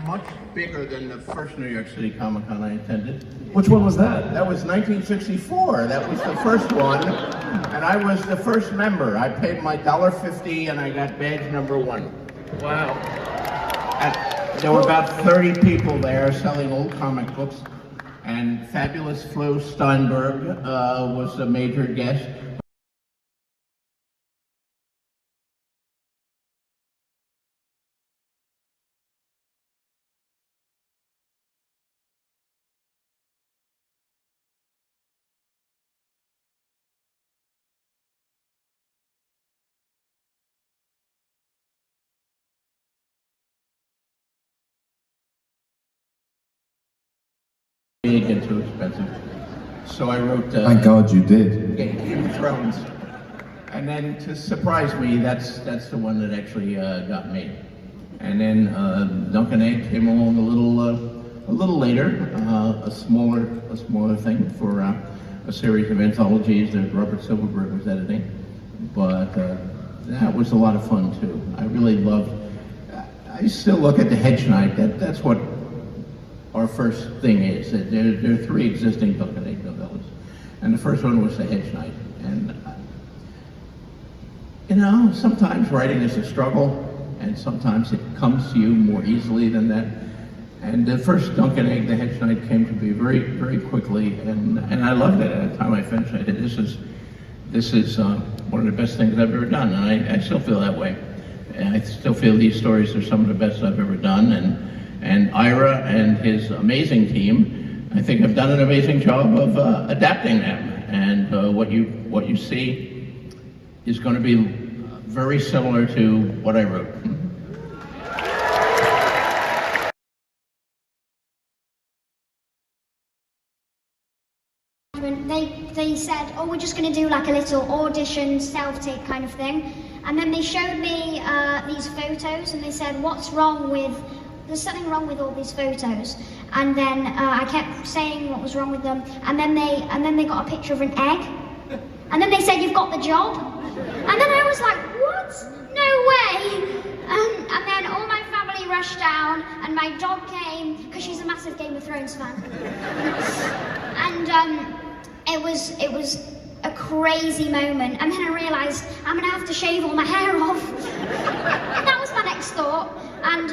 much bigger than the first New York City Comic-Con I attended. Which one was that? That was 1964. That was the first one, and I was the first member. I paid my $1.50 and I got badge number 1. Wow. And there were about 30 people there selling old comic books, and Fabulous Flo Steinberg was a major guest. Big and too expensive. So I wrote Thank God you did. Game of Thrones. And then to surprise me, that's the one that actually got made. And then Duncan Egg came along a little later, a smaller thing for a series of anthologies that Robert Silverberg was editing. But that was a lot of fun too. I really loved. I still look at the Hedge Knight. That's what our first thing is. There are 3 existing Duncan Egg novellas, and the first one was The Hedge Knight. And you know, sometimes writing is a struggle, and sometimes it comes to you more easily than that. And the first Duncan Egg, The Hedge Knight, came to me very, very quickly, and I loved it. At the time I finished it, this is one of the best things I've ever done, and I still feel that way. And I still feel these stories are some of the best I've ever done, and Ira and his amazing team, I think, have done an amazing job of adapting them. And what you see is going to be very similar to what I wrote. They said, oh, we're just going to do like a little audition, self-tape kind of thing. And then they showed me these photos, and they said, what's wrong with, there's something wrong with all these photos. And then I kept saying what was wrong with them, and then they got a picture of an egg. And then they said, you've got the job. And then I was like, what? No way. And then all my family rushed down, and my dog came, because she's a massive Game of Thrones fan. And it was a crazy moment. And then I realized I'm gonna have to shave all my hair off. And that was my next thought. And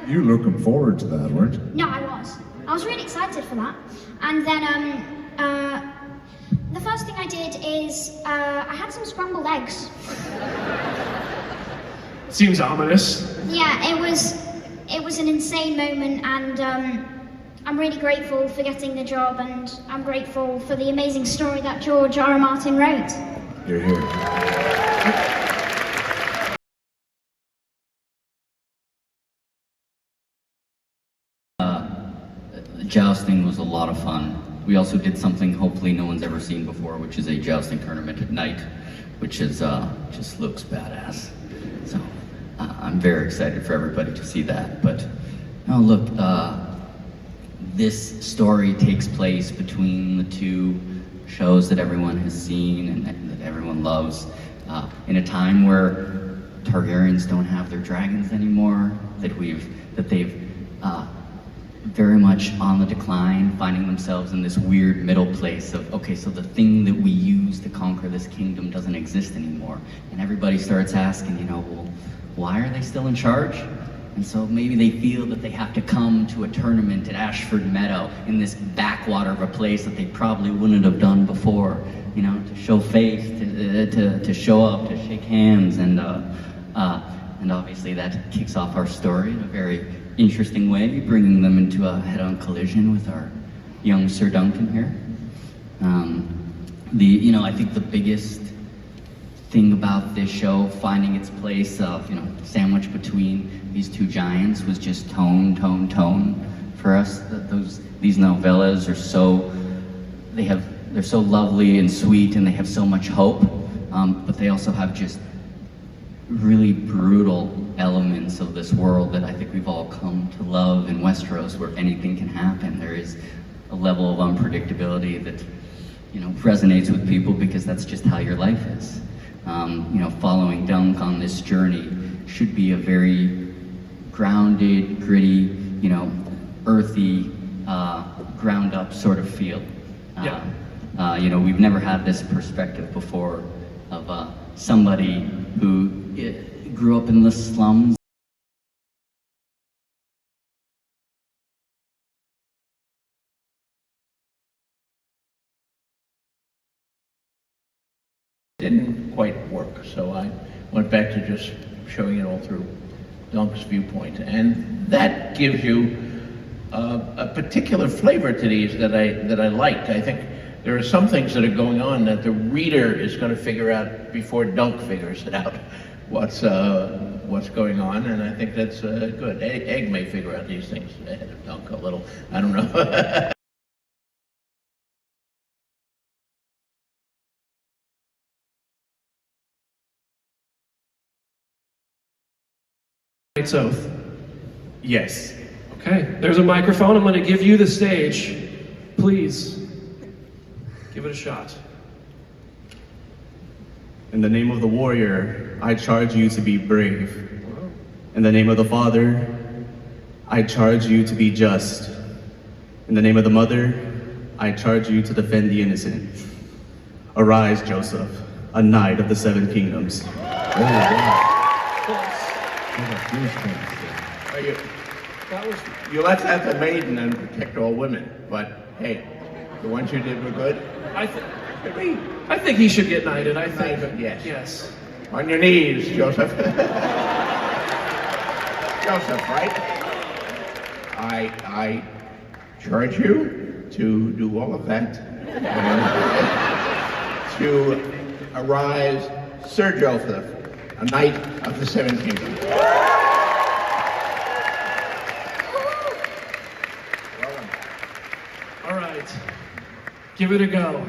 You looking forward to that, weren't you? no, I was really excited for that. And then the first thing I did is I had some scrambled eggs. Seems ominous. Yeah, it was an insane moment, and I'm really grateful for getting the job, and I'm grateful for the amazing story that George R.R. Martin wrote. You're here. Jousting was a lot of fun. We also did something hopefully no one's ever seen before, which is a jousting tournament at night, which is just looks badass. So I'm very excited for everybody to see that. But oh look, this story takes place between the 2 shows that everyone has seen and that everyone loves, in a time where Targaryens don't have their dragons anymore, that they've very much on the decline, finding themselves in this weird middle place of, okay, so the thing that we use to conquer this kingdom doesn't exist anymore. And everybody starts asking, you know, well, why are they still in charge? And so maybe they feel that they have to come to a tournament at Ashford Meadow in this backwater of a place that they probably wouldn't have done before, you know, to show face, to show up, to shake hands, and obviously that kicks off our story in a very interesting way, bringing them into a head-on collision with our young Sir Duncan here. I think the biggest thing about this show, finding its place, sandwiched between these 2 giants, was just tone for us. These novellas are they're so lovely and sweet, and they have so much hope, but they also have just really brutal elements of this world that I think we've all come to love in Westeros, where anything can happen. There is a level of unpredictability that, you know, resonates with people because that's just how your life is. Following Dunk on this journey should be a very grounded, gritty you know, earthy, ground up sort of feel. You know, we've never had this perspective before of somebody who grew up in the slums. Didn't quite work, so I went back to just showing it all through Dunk's viewpoint, and that gives you a particular flavor to these that I liked. I think there are some things that are going on that the reader is going to figure out before Dunk figures it out what's going on, and I think that's good. Egg may figure out these things ahead of Dunk a little. I don't know. Knight's Oath. Yes. Okay, there's a microphone. I'm going to give you the stage. Please, give it a shot. In the name of the warrior, I charge you to be brave. In the name of the father, I charge you to be just. In the name of the mother, I charge you to defend the innocent. Arise, Joseph, a knight of the seven kingdoms. Oh, wow. You left out the maiden and protect all women, but hey, the ones you did were good. I think he should get knighted. I think. Knighted, yes. Yes. On your knees, Joseph. Joseph, right? I charge you to do all of that. To arise, Sir Joseph, a knight of the seven kingdoms. All right. Give it a go.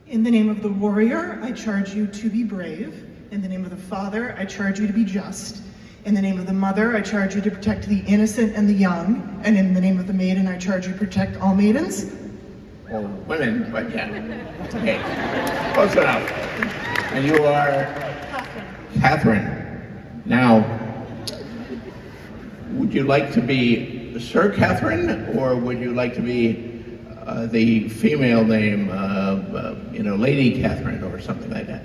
In the name of the warrior, I charge you to be brave. In the name of the father, I charge you to be just. In the name of the mother, I charge you to protect the innocent and the young. And in the name of the maiden, I charge you to protect all maidens. All women, but yeah. Okay, close enough. And you are Catherine. Now, would you like to be Sir Catherine, or would you like to be the female name, you know, Lady Catherine or something like that?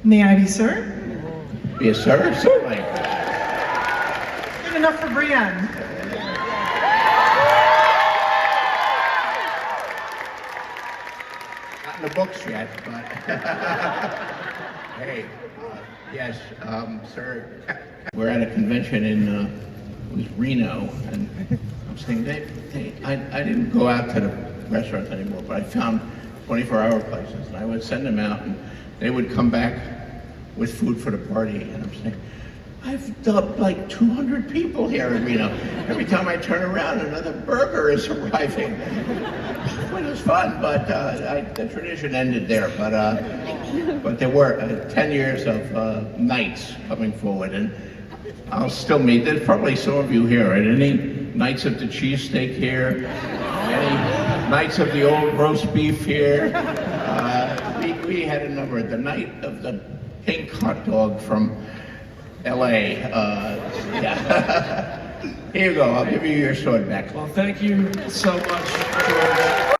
May I be sir? Be a sir? Certainly. Good enough for Brienne. Not in the books yet, but hey, yes, sir. We're at a convention in it was Reno, and I was thinking, I didn't go out to the restaurants anymore, but I found 24-hour places, and I would send them out, and they would come back with food for the party, and I'm saying, I've dubbed like 200 people here in Reno. Every time I turn around, another burger is arriving. It was fun, but the tradition ended there. But there were 10 years of nights coming forward, and I'll still meet. There's probably some of you here. Right? Any nights of the cheesesteak here? Any nights of the old roast beef here? We had a number. The night of the pink hot dog from LA. Yeah. Here you go. I'll give you your sword back. Well, thank you so much, George.